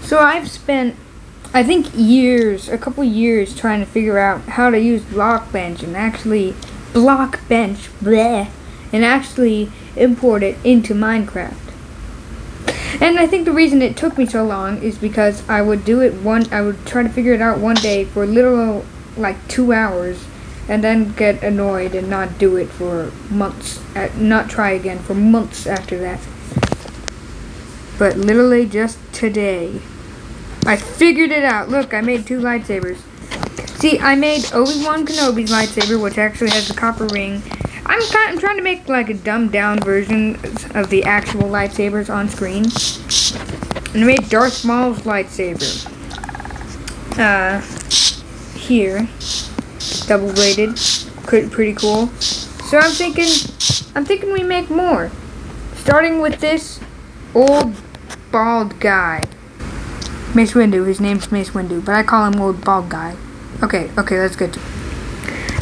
So I've spent, I think, a couple years trying to figure out how to use Blockbench and actually import it into Minecraft. And I think the reason it took me so long is because I would try to figure it out one day for literal like 2 hours, and then get annoyed and not do it for months, not try again for months after that. But literally just today, I figured it out. Look, I made 2 lightsabers. See, I made Obi-Wan Kenobi's lightsaber, which actually has the copper ring. I'm trying to make like a dumbed down version of the actual lightsabers on screen. And I made Darth Maul's lightsaber. Here, double bladed, pretty cool. So I'm thinking we make more. Starting with this old bald guy. Mace Windu, his name's Mace Windu, but I call him old bald guy. Okay, that's good.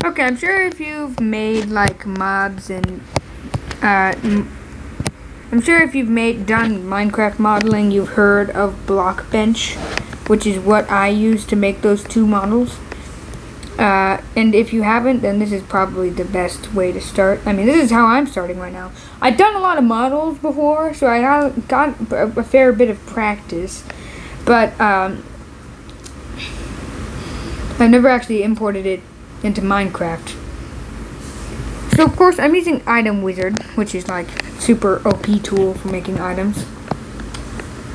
Okay, I'm sure if you've made like mobs and I'm sure if you've done Minecraft modeling, you've heard of Blockbench, which is what I use to make those 2 models. And if you haven't, then this is probably the best way to start. I mean, this is how I'm starting right now. I've done a lot of models before, so I got a fair bit of practice. But I've never actually imported it into Minecraft. So of course I'm using Item Wizard, which is like super OP tool for making items.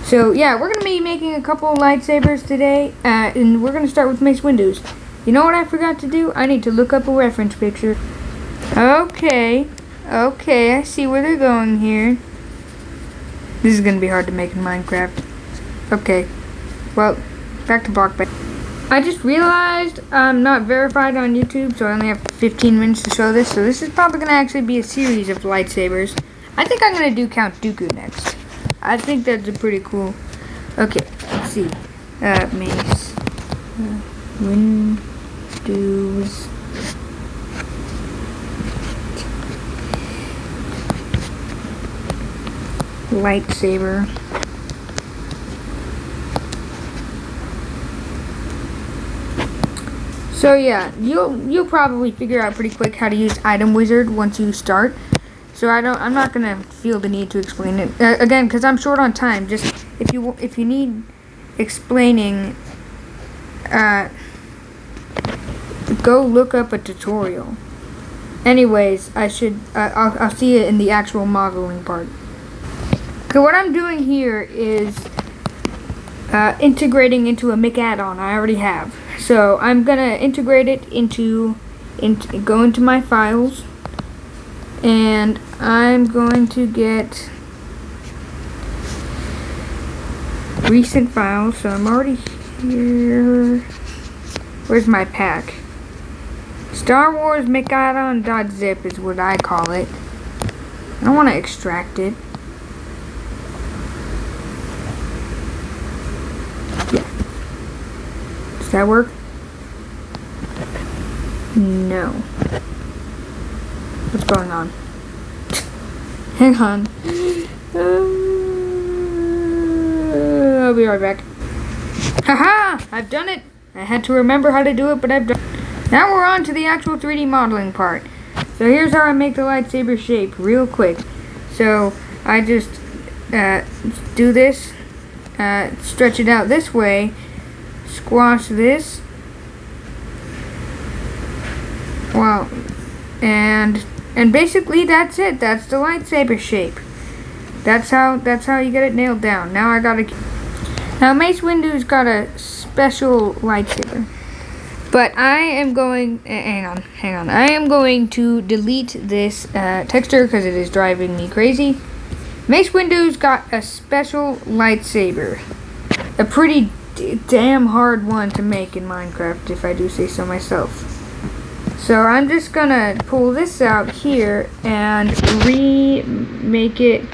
So yeah, we're gonna be making a couple of lightsabers today, and we're gonna start with Mace Windu's. You know what I forgot to do? I need to look up a reference picture. Okay, I see where they're going here. This is gonna be hard to make in Minecraft. Okay, well, back to Blockbench. I just realized I'm not verified on YouTube, so I only have 15 minutes to show this. So this is probably going to actually be a series of lightsabers. I think I'm going to do Count Dooku next. I think that's a pretty cool. Okay, let's see. Mace Windu's lightsaber. So yeah, you'll probably figure out pretty quick how to use Item Wizard once you start. So I'm not gonna feel the need to explain it again because I'm short on time. Just if you need explaining, go look up a tutorial. Anyways, I'll see it in the actual modeling part. So what I'm doing here is integrating into a Mic add-on I already have. So I'm gonna integrate it go into my files, and I'm going to get recent files. So I'm already here. Where's my pack? Star Wars Mic-addon.zip is what I call it. I want to extract it. Does that work? No. What's going on? Hang on. I'll be right back. Haha! I've done it! I had to remember how to do it, but I've done it. Now we're on to the actual 3D modeling part. So here's how I make the lightsaber shape real quick. So I just do this, stretch it out this way, squash this. Wow. And basically that's it. That's the lightsaber shape. That's how you get it nailed down. Now Mace Windu's got a special lightsaber. But I am going, hang on. I am going to delete this texture because it is driving me crazy. Mace Windu's got a special lightsaber. A pretty damn hard one to make in Minecraft, if I do say so myself. So I'm just gonna pull this out here and remake it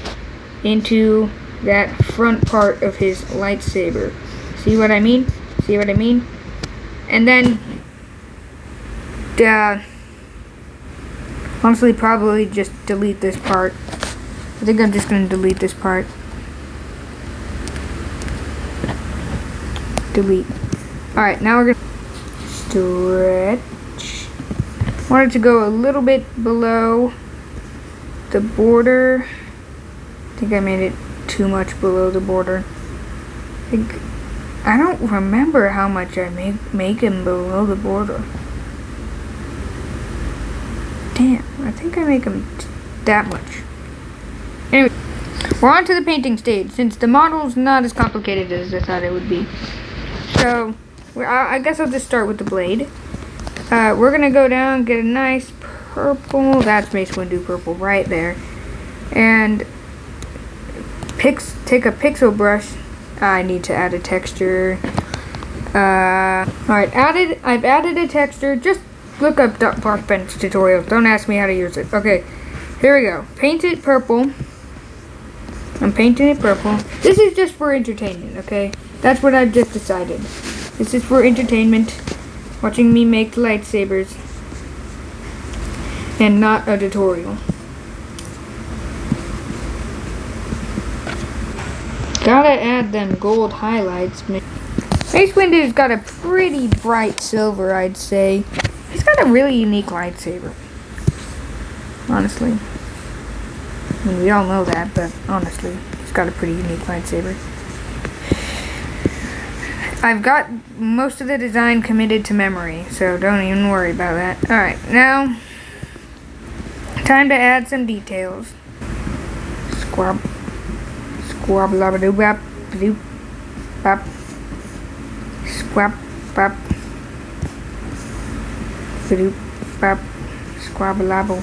into that front part of his lightsaber. See what I mean? And then, honestly, probably just delete this part. I think I'm just gonna delete this part. delete. Alright, now we're gonna stretch. Want it to go a little bit below the border. I think I made it too much below the border. I don't remember how much I make him below the border. Damn, I think I make him that much. Anyway, we're on to the painting stage, since the model's not as complicated as I thought it would be. So, I guess I'll just start with the blade. We're gonna go down, get a nice purple. That's Mace Windu purple right there. And take a pixel brush. I need to add a texture. Alright, I've added a texture. Just look up Park Bench tutorials. Don't ask me how to use it. Okay, here we go. Paint it purple. I'm painting it purple. This is just for entertainment, okay? That's what I've just decided. This is for entertainment. Watching me make lightsabers. And not a tutorial. Gotta add them gold highlights. Mace Windu's got a pretty bright silver, I'd say. He's got a really unique lightsaber. Honestly. I mean, we all know that, but honestly, he's got a pretty unique lightsaber. I've got most of the design committed to memory, so don't even worry about that. Alright, now, time to add some details. Squab. Squab, labadoo, bap, badoo, bap. Squab, bap. Badoo, bap. Squab, labo,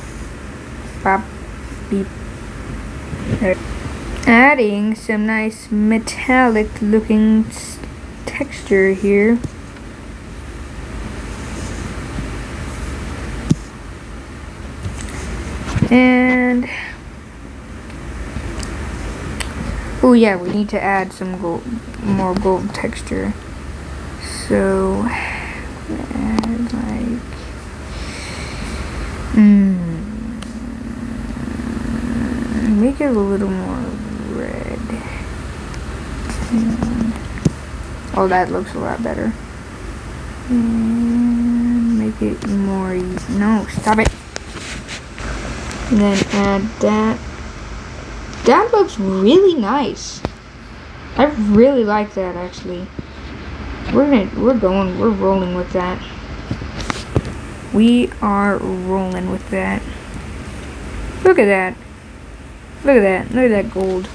bap, beep. Adding some nice metallic looking texture here. And oh yeah, we need to add some more gold texture. So add like make it a little more red. Oh, that looks a lot better. And make it more. No, stop it. And then add that. That looks really nice. I really like that actually. We're rolling with that. We are rolling with that. Look at that. Look at that. Look at that gold.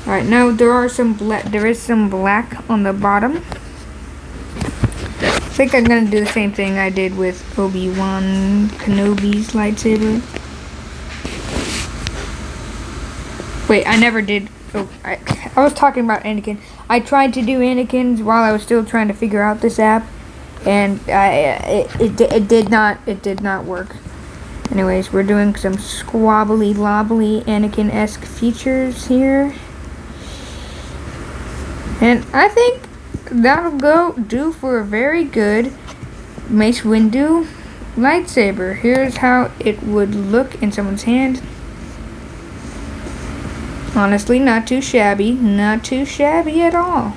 Alright, now there is some black on the bottom. I think I'm gonna do the same thing I did with Obi-Wan Kenobi's lightsaber. Wait, I never did. Oh, I was talking about Anakin. I tried to do Anakin's while I was still trying to figure out this app, and it did not work. Anyways, we're doing some squabbly lobbly Anakin-esque features here. And I think that'll do for a very good Mace Windu lightsaber. Here's how it would look in someone's hand. Honestly, not too shabby. Not too shabby at all.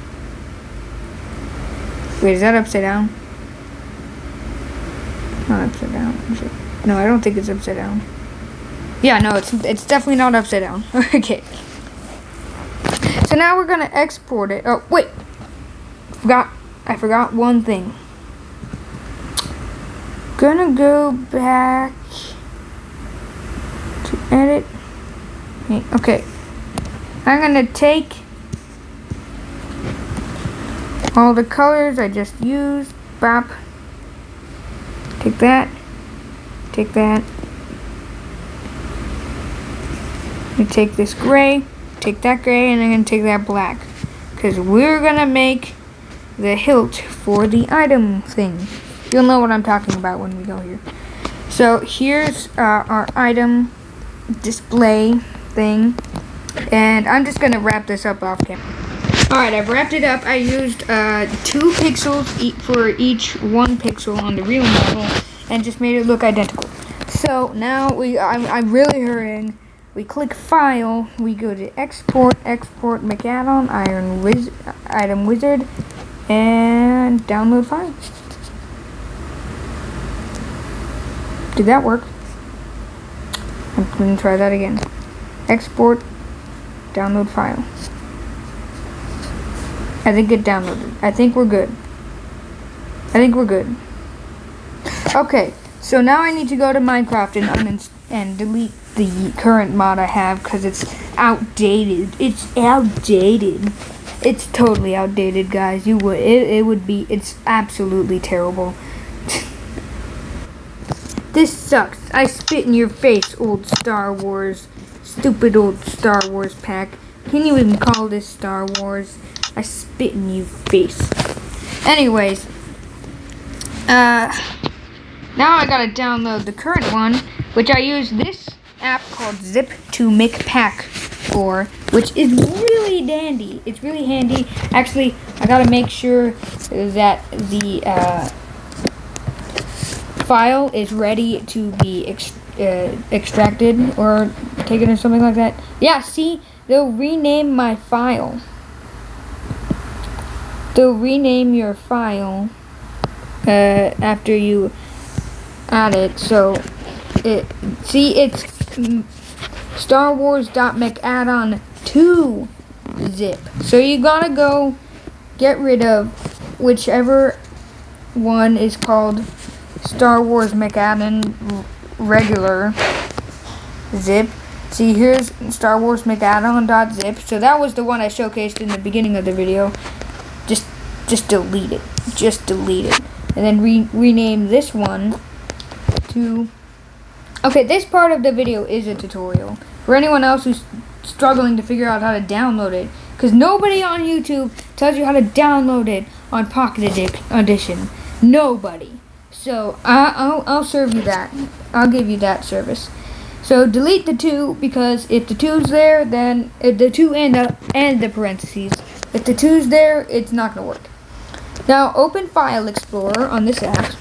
Wait, is that upside down? Not upside down. Is it? No, I don't think it's upside down. Yeah, no, it's definitely not upside down. Okay. So now we're gonna export it. Oh, wait. I forgot one thing. Gonna go back to edit. Okay. I'm gonna take all the colors I just used. Bop. Take that. Take that. I'm gonna take this gray, take that gray, and I'm gonna take that black. Because we're gonna make the hilt for the item thing. You'll know what I'm talking about when we go here. So here's our item display thing. And I'm just gonna wrap this up off camera. Alright, I've wrapped it up. I used 2 pixels for each 1 pixel on the real model and just made it look identical. So now I'm really hurrying. We click File, we go to Export, Export McAddon, Item Wizard, and download file. Did that work? I'm going to try that again. Export, download file. I think it downloaded. I think we're good. Okay, so now I need to go to Minecraft and delete the current mod I have because it's outdated. It's totally outdated, guys. It's absolutely terrible. This sucks. I spit in your face, old Star Wars. Stupid old Star Wars pack. Can you even call this Star Wars? I spit in your face. Anyways, now I gotta download the current one, which I use this app called Zip to make pack for, which is really dandy. It's really handy. Actually, I gotta make sure that the file is ready to be extracted or taken or something like that. Yeah, see, they'll rename my file. They'll rename your file after you add it. So it's Star Wars.McAddon2 zip. So you gotta go get rid of whichever one is called Star Wars McAddon regular zip. See, here's Star Wars McAddon.zip. So that was the one I showcased in the beginning of the video. Just delete it. And then rename this one to... Okay, this part of the video is a tutorial. For anyone else who's struggling to figure out how to download it. Because nobody on YouTube tells you how to download it on Pocket Edition. Nobody. So, I'll serve you that. I'll give you that service. So, delete the 2, because if the 2's there, then... the 2 and the parentheses. If the 2's there, it's not going to work. Now, open File Explorer on this app.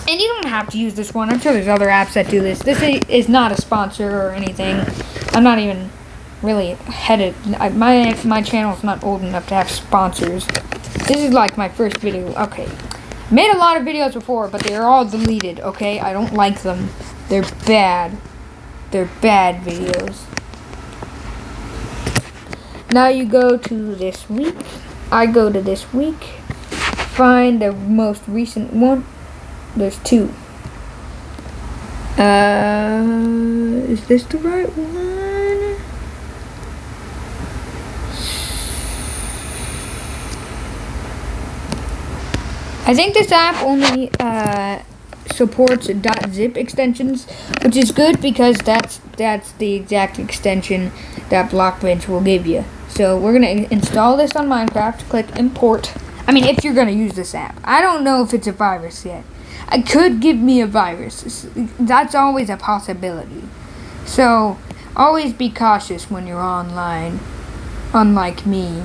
And you don't have to use this one. I'm sure there's other apps that do this. This is not a sponsor or anything. I'm not even really headed. My channel's not old enough to have sponsors. This is like my first video. Okay. Made a lot of videos before, but they're all deleted, okay? I don't like them. They're bad. They're bad videos. Now you go to this week. I go to this week. Find the most recent one. There's 2. Is this the right one? I think this app only supports .zip extensions, which is good because that's the exact extension that Blockbench will give you. So we're gonna install this on Minecraft. Click import. I mean, if you're gonna use this app, I don't know if it's a virus yet. It could give me a virus. That's always a possibility. So always be cautious when you're online. Unlike me.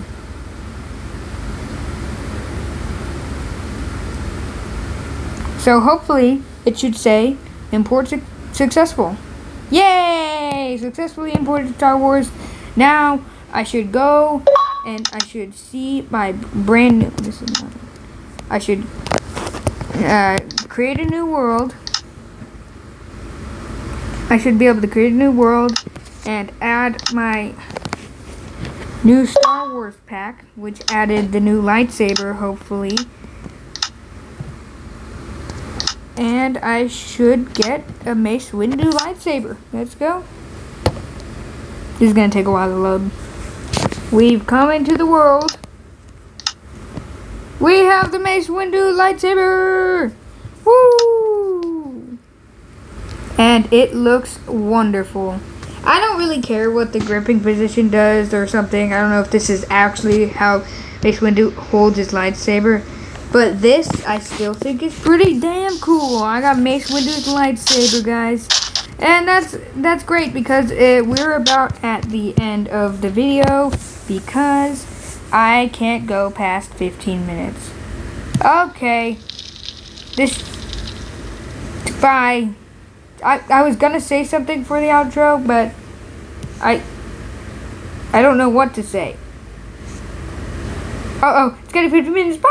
So hopefully it should say import successful. Yay! Successfully imported Star Wars. Now I should go and I should see my brand new. This is not. I should create a new world. I should be able to create a new world and add my new Star Wars pack, which added the new lightsaber, hopefully. And I should get a Mace Windu lightsaber. Let's go. This is going to take a while to load. We've come into the world. We have the Mace Windu lightsaber. Woo! And it looks wonderful. I don't really care what the gripping position does or something. I don't know if this is actually how Mace Windu holds his lightsaber. But this, I still think is pretty damn cool. I got Mace Windu's lightsaber, guys. And that's great because we're about at the end of the video because I can't go past 15 minutes. Okay. Bye. I was gonna say something for the outro, but I don't know what to say. Oh, it's getting 50 minutes.